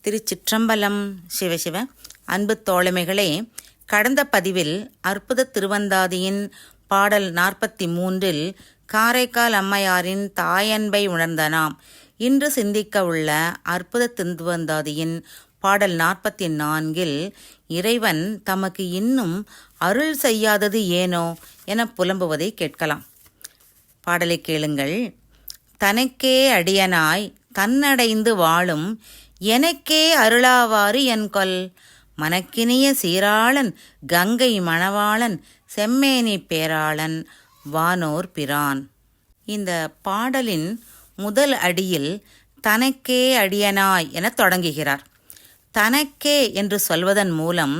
திருச்சிற்றம்பலம். சிவசிவ அன்பு தோழமைகளே, கடந்த பதிவில் அற்புத திருவந்தாதியின் பாடல் 43 காரைக்கால் அம்மையாரின் தாயன்பை உணர்ந்த நாம் இன்று சிந்திக்க உள்ள அற்புத திருவந்தாதியின் பாடல் 44 இறைவன் தமக்கு இன்னும் அருள் செய்யாதது ஏனோ என புலம்புவதை கேட்கலாம். பாடலை கேளுங்கள். தனக்கே அடியனாய் தன்னடைந்து வாழும் எனக்கே அருளாவாறு என்கொல், மனக்கினிய சீராளன் கங்கை மணவாளன் செம்மேனி பேராளன் வானோர் பிரான். இந்த பாடலின் முதல் அடியில் தனக்கே அடியனாய் என தொடங்குகிறார். தனக்கே என்று சொல்வதன் மூலம்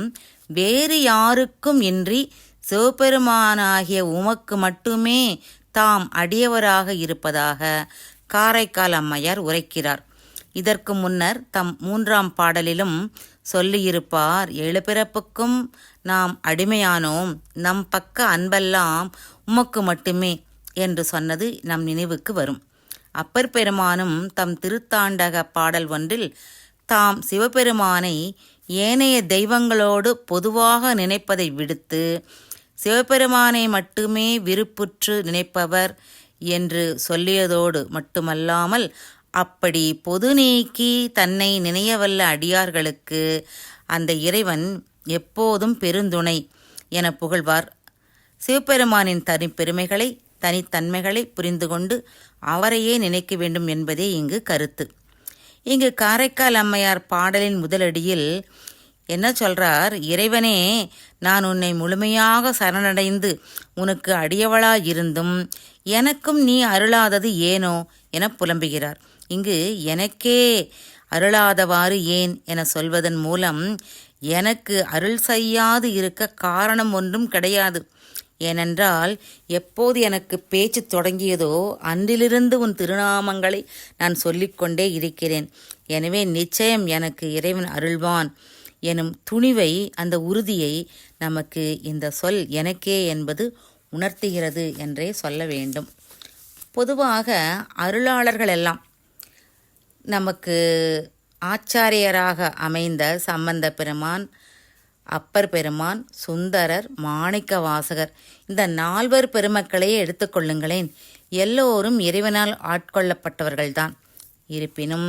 வேறு யாருக்கும் இன்றி சிவபெருமானாகிய உமக்கு மட்டுமே தாம் அடியவராக இருப்பதாக காரைக்கால் அம்மையார் உரைக்கிறார். இதற்கு முன்னர் தம் 3ஆம் பாடலிலும் சொல்லியிருப்பார், 7 பிறப்புக்கும் நாம் அடிமையானோம், நம் பக்க அன்பெல்லாம் உமக்கு மட்டுமே என்று சொன்னது நம் நினைவுக்கு வரும். அப்பர் பெருமானும் தம் திருத்தாண்டக பாடல் ஒன்றில் தாம் சிவபெருமானை ஏனைய தெய்வங்களோடு பொதுவாக நினைப்பதை விடுத்து சிவபெருமானை மட்டுமே விருப்புற்று நினைப்பவர் என்று சொல்லியதோடு மட்டுமல்லாமல், அப்படி பொது நீக்கி தன்னை நினையவல்ல அடியார்களுக்கு அந்த இறைவன் எப்போதும் பெருந்துணை என புகழ்வார். சிவபெருமானின் தனிப்பெருமைகளை தனித்தன்மைகளை புரிந்து கொண்டு அவரையே நினைக்க வேண்டும் என்பதே இங்கு கருத்து. இங்கு காரைக்கால் அம்மையார் பாடலின் முதலடியில் என்ன சொல்றார்? இறைவனே, நான் உன்னை முழுமையாக சரணடைந்து உனக்கு அடியவளாயிருந்தும் எனக்கும் நீ அருளாதது ஏனோ என புலம்புகிறார். இங்கு எனக்கே அருளாதவாறு ஏன் என சொல்வதன் மூலம் எனக்கு அருள் செய்யாது இருக்க காரணம் ஒன்றும் கிடையாது. ஏனென்றால் எப்போது எனக்கு பேச்சு தொடங்கியதோ அன்றிலிருந்து உன் திருநாமங்களை நான் சொல்லிக்கொண்டே இருக்கிறேன். எனவே நிச்சயம் எனக்கு இறைவன் அருள்வான் எனும் துணிவை, அந்த உறுதியை நமக்கு இந்த சொல் எனக்கே என்பது உணர்த்துகிறது என்றே சொல்ல வேண்டும். பொதுவாக அருளாளர்கள் எல்லாம் நமக்கு ஆச்சாரியராக அமைந்த சம்பந்த பெருமான், அப்பர் பெருமான், சுந்தரர், மாணிக்க வாசகர், இந்த 4 பெருமக்களையே எடுத்துக்கொள்ளுங்களேன். எல்லோரும் இறைவனால் ஆட்கொள்ளப்பட்டவர்கள்தான். இருப்பினும்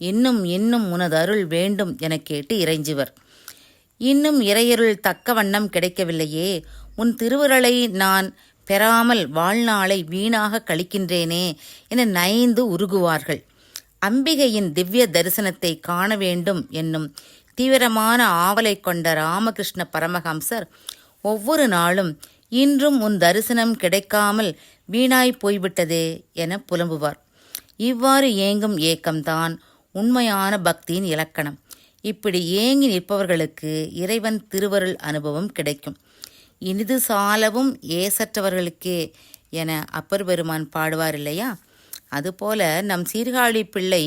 இன்னும் இன்னும் உனது அருள் வேண்டும் என கேட்டு இறைஞ்சுவர். இன்னும் இறையருள் தக்க வண்ணம் கிடைக்கவில்லையே, உன் திருவருளை நான் பெறாமல் வாழ்நாளை வீணாக கழிக்கின்றேனே என நைந்து உருகுவார்கள். அம்பிகையின் திவ்ய தரிசனத்தை காண வேண்டும் என்னும் தீவிரமான ஆவலை கொண்ட ராமகிருஷ்ண பரமஹம்சர் ஒவ்வொரு நாளும் இன்றும் உன் தரிசனம் கிடைக்காமல் வீணாய் போய்விட்டதே என புலம்புவார். இவ்வாறு ஏங்கும் ஏக்கம்தான் உண்மையான பக்தியின் இலக்கணம். இப்படி ஏங்கி நிற்பவர்களுக்கு இறைவன் திருவருள் அனுபவம் கிடைக்கும். இனிது சாலவும் ஏசற்றவர்களுக்கே என அப்பர் பெருமான் பாடுவார் இல்லையா? அதுபோல நம் சீர்காழி பிள்ளை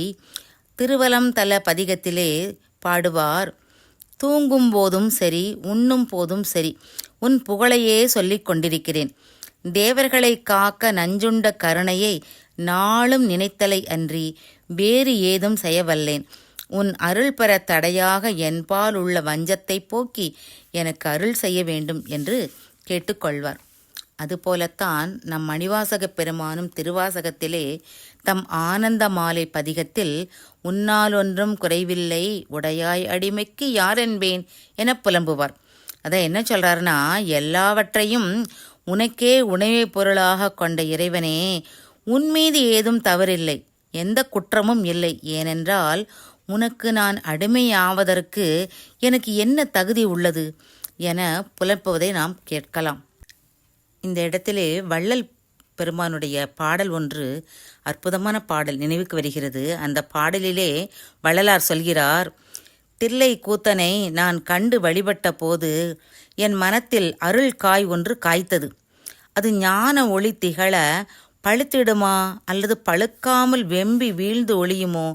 திருவலம் தல பதிகத்திலே பாடுவார், தூங்கும் போதும் சரி உண்ணும் போதும் சரி உன் புகழையே சொல்லிக் கொண்டிருக்கிறேன். தேவர்களை காக்க நஞ்சுண்ட கருணையை நாளும் நினைத்தலை அன்றி வேறு ஏதும் செய்யவல்லேன். உன் அருள் பெற தடையாக என்பால் உள்ள வஞ்சத்தை போக்கி எனக்கு அருள் செய்ய வேண்டும் என்று கேட்டுக்கொள்வார். அதுபோலத்தான் நம் மணிவாசக பெருமானும் திருவாசகத்திலே தம் ஆனந்த மாலை பதிகத்தில் உன்னால் ஒன்றும் குறைவில்லை உடையாய் அடிமைக்கு யார் என்பேன் என புலம்புவார். அதை என்ன சொல்றாருன்னா, எல்லாவற்றையும் உனக்கே உணவை பொருளாக கொண்ட இறைவனே, உன்மீது ஏதும் தவறில்லை, எந்த குற்றமும் இல்லை. ஏனென்றால் உனக்கு நான் அடிமையாவதற்கு எனக்கு என்ன தகுதி உள்ளது என புலம்புவதை நாம் கேட்கலாம். இந்த இடத்திலே வள்ளல் பெருமானுடைய பாடல் ஒன்று அற்புதமான பாடல் நினைவுக்கு வருகிறது. அந்த பாடலிலே வள்ளலார் சொல்கிறார், தில்லை கூத்தனை நான் கண்டு வழிபட்ட போது என் மனத்தில் அருள் காய் ஒன்று காய்த்தது. அது ஞான ஒளி திகழ பழுத்திடுமா அல்லது பழுக்காமல் வெம்பி வீழ்ந்து ஒளியுமோ?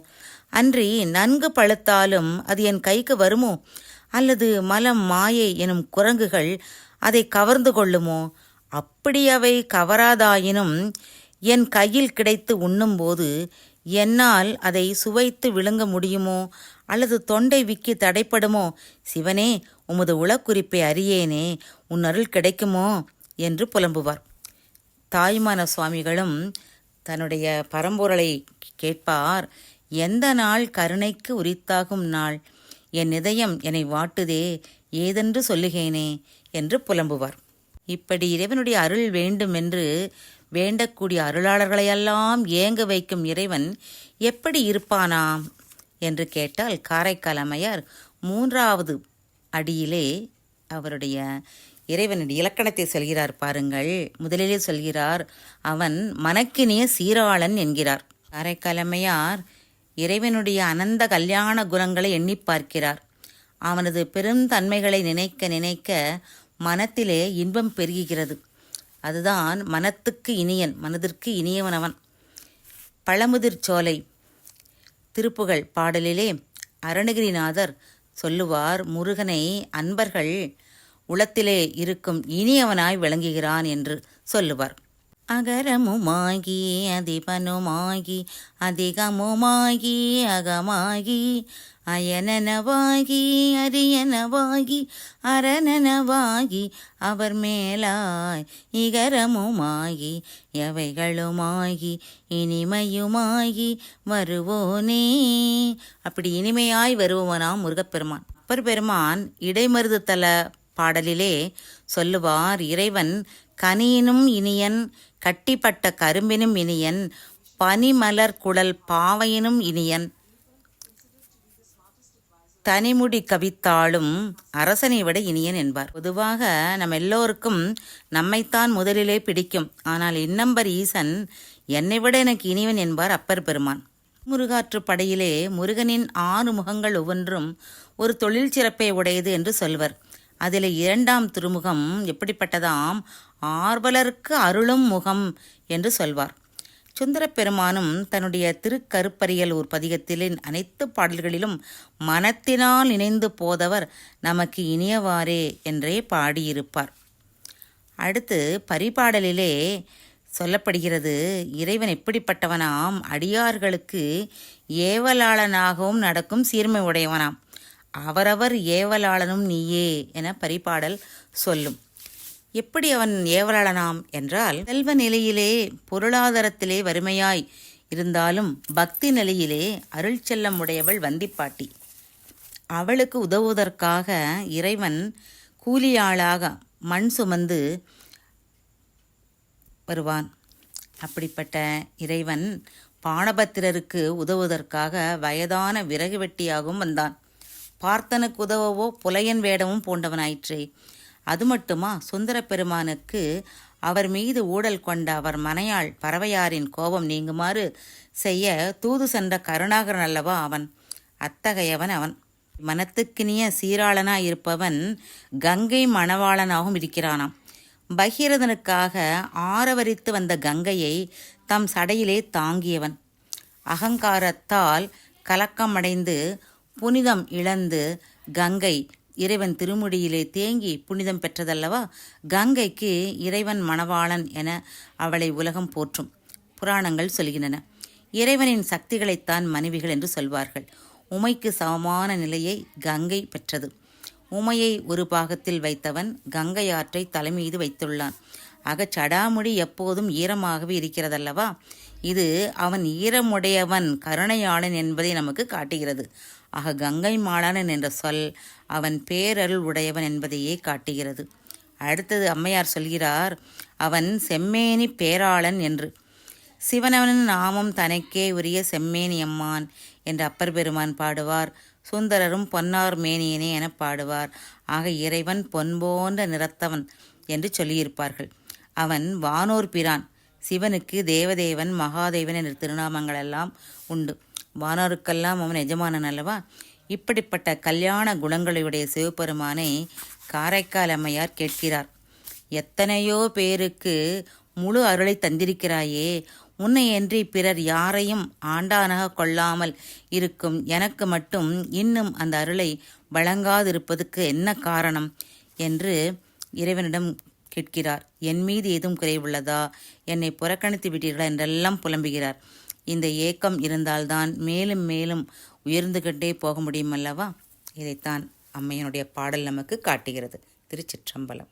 அன்றி நன்கு பழுத்தாலும் அது என் கைக்கு வருமோ? அல்லது மலம் மாயை எனும் குரங்குகள் அதை கவர்ந்து கொள்ளுமோ? அப்படி அவை கவராதாயினும் என் கையில் கிடைத்து உண்ணும்போது என்னால் அதை சுவைத்து விழுங்க முடியுமோ அல்லது தொண்டை விக்கி தடைப்படுமோ? சிவனே, உமது உளக்குறிப்பை அறியேனே, உன் அருள் கிடைக்குமோ என்று புலம்புவார். தாய்மான சுவாமிகளும் தன்னுடைய பரம்பொருளை கேட்பார். எந்த நாள் கருணைக்கு உரித்தாகும் நாள், என் இதயம் என்னை வாட்டுதே, ஏதென்று சொல்லுகேனே என்று புலம்புவார். இப்படி இறைவனுடைய அருள் வேண்டும் என்று வேண்டக்கூடிய அருளாளர்களையெல்லாம் ஏங்க வைக்கும் இறைவன் எப்படி இருப்பானாம் என்று கேட்டால், காரைக்கால் அம்மையார் 3வது அடியிலே அவருடைய இறைவனுடைய இலக்கணத்தை சொல்கிறார் பாருங்கள். முதலிலே சொல்கிறார், அவன் மனக்கினிய சீராளன் என்கிறார். காரைக்கால் அம்மையார் இறைவனுடைய அனந்த கல்யாண குணங்களை எண்ணி பார்க்கிறார். அவனது பெருந்தன்மைகளை நினைக்க நினைக்க மனத்திலே இன்பம் பெருகுகிறது. அதுதான் மனத்துக்கு இனியன், மனதிற்கு இனியவன் அவன். பழமுதிர் சோலை திருப்புகழ் பாடலிலே அருணகிரிநாதர் சொல்லுவார், முருகனை அன்பர்கள் உளத்திலே இருக்கும் இனியவனாய் விளங்குகிறான் என்று சொல்லுவார். அகரமுமாகி அதிபனுமாகி அதிகமுமாகி அகமாகி அயனனவாகி அரியனவாகி அரணனவாகி அவர் மேலாய் இகரமுமாகி எவைகளுமாகி இனிமையுமாகி வருவோனே. அப்படி இனிமையாய் வருபவனாம் முருகப்பெருமான். அப்பர் பெருமான் இடைமருது தல பாடலிலே சொல்லுவார், இறைவன் கனியினும் இனியன், கட்டிப்பட்ட கரும்பினும் இனியன், பனிமலர் குழல் பாவையினும் இனியன், தனிமுடி கவித்தாளும் அரசனை விட இனியன் என்பார். பொதுவாக நம்ம எல்லோருக்கும் நம்மைத்தான் முதலிலே பிடிக்கும். ஆனால் இன்னம்பர் ஈசன் என்னை விட எனக்கு இனிவன் என்பார் அப்பர் பெருமான். முருகாற்று படையிலே முருகனின் 6 முகங்கள் ஒவ்வொன்றும் ஒரு தொழில் சிறப்பை உடையது என்று சொல்வர். அதில் 2ஆம் திருமுகம் எப்படிப்பட்டதாம், ஆர்வலருக்கு அருளும் முகம் என்று சொல்வார். சுந்தரப் பெருமானும் தன்னுடைய திருக்கருப்பரியல் ஒரு பதிகத்திலே அனைத்து பாடல்களிலும் மனத்தினால் இணைந்து போதவர் நமக்கு இனியவாறே என்றே பாடியிருப்பார். அடுத்து பரிபாடலிலே சொல்லப்படுகிறது, இறைவன் எப்படிப்பட்டவனாம், அடியார்களுக்கு ஏவலாளனாகவும் நடக்கும் சீர்மை உடையவனாம், அவரவர் ஏவலாளனும் நீயே என பரிபாடல் சொல்லும். எப்படி அவன் ஏவலாளனாம் என்றால், செல்வ நிலையிலே பொருளாதாரத்திலே வறுமையாய் இருந்தாலும் பக்தி நிலையிலே அருள் செல்லம் உடையவள் வந்திப்பாட்டி. அவளுக்கு உதவுவதற்காக இறைவன் கூலியாளாக மண் சுமந்து வருவான். அப்படிப்பட்ட இறைவன் பாணபத்திரருக்கு உதவுவதற்காக வயதான விறகு வெட்டியாகவும் வந்தான். பார்த்தனுக்கு உதவவோ புலையன் வேடமும் பூண்டவனாயிற்றே. அது மட்டுமா, சுந்தர பெருமானுக்கு அவர் மீது ஊடல் கொண்ட அவர் மனையாள் பறவையாரின் கோபம் நீங்குமாறு செய்ய தூது சென்ற கருணாகரன் அல்லவா அவன். அத்தகையவன் அவன். மனத்துக்கினிய சீராளனாயிருப்பவன் கங்கை மணவாளனாகவும் இருக்கிறானாம். பகீரதனுக்காக ஆரவரித்து வந்த கங்கையை தம் சடையிலே தாங்கியவன். அகங்காரத்தால் கலக்கமடைந்து புனிதம் இழந்து கங்கை இறைவன் திருமுடியிலே தேங்கி புனிதம் பெற்றதல்லவா. கங்கைக்கு இறைவன் மணவாளன் என அவளை உலகம் போற்றும். புராணங்கள் சொல்கின்றன. இறைவனின் சக்திகளைத்தான் மனைவிகள் என்று சொல்வார்கள். உமைக்கு சமமான நிலையை கங்கை பெற்றது. உமையை ஒரு பாகத்தில் வைத்தவன் கங்கை ஆற்றை தலைமீது வைத்துள்ளான். ஆக சடாமுடி எப்போதும் ஈரமாகவே இருக்கிறதல்லவா. இது அவன் ஈரமுடையவன் கருணையாளன் என்பதை நமக்கு காட்டுகிறது. ஆக கங்கை மாளானன் என்ற சொல் அவன் பேரருள் உடையவன் என்பதையே காட்டுகிறது. அடுத்தது அம்மையார் சொல்கிறார், அவன் செம்மேனி பேராளன் என்று. சிவனவனின் நாமம் தனக்கே உரிய செம்மேனி அம்மான் என்று அப்பர் பெருமான் பாடுவார். சுந்தரரும் பொன்னார் மேனியனே என பாடுவார். ஆக இறைவன் பொன் போன்ற நிறத்தவன் என்று சொல்லியிருப்பார்கள். அவன் வானோர் பிரான். சிவனுக்கு தேவதேவன் மகாதேவன் என்ற திருநாமங்களெல்லாம் உண்டு. வானோருக்கெல்லாம் அவன் எஜமானன் அல்லவா. இப்படிப்பட்ட கல்யாண குணங்களுடைய சிவபெருமானை காரைக்கால் அம்மையார் கேட்கிறார். எத்தனையோ பேருக்கு முழு அருளை தந்திருக்கிறாயே, உன்னையன்றி பிறர் யாரையும் ஆண்டானாக கொள்ளாமல் இருக்கும் எனக்கு மட்டும் இன்னும் அந்த அருளை வழங்காதிருப்பதுக்கு என்ன காரணம் என்று இறைவனிடம் கேட்கிறார். என் மீது ஏதும் குறைவுள்ளதா, என்னை புறக்கணித்து விட்டீர்களா என்றெல்லாம் புலம்புகிறார். இந்த ஏக்கம் இருந்தால்தான் மேலும் மேலும் உயர்ந்துகிட்டே போக முடியும் அல்லவா? இதைத்தான் அம்மையனுடைய பாடல் நமக்கு காட்டுகிறது. திருச்சிற்றம்பலம்.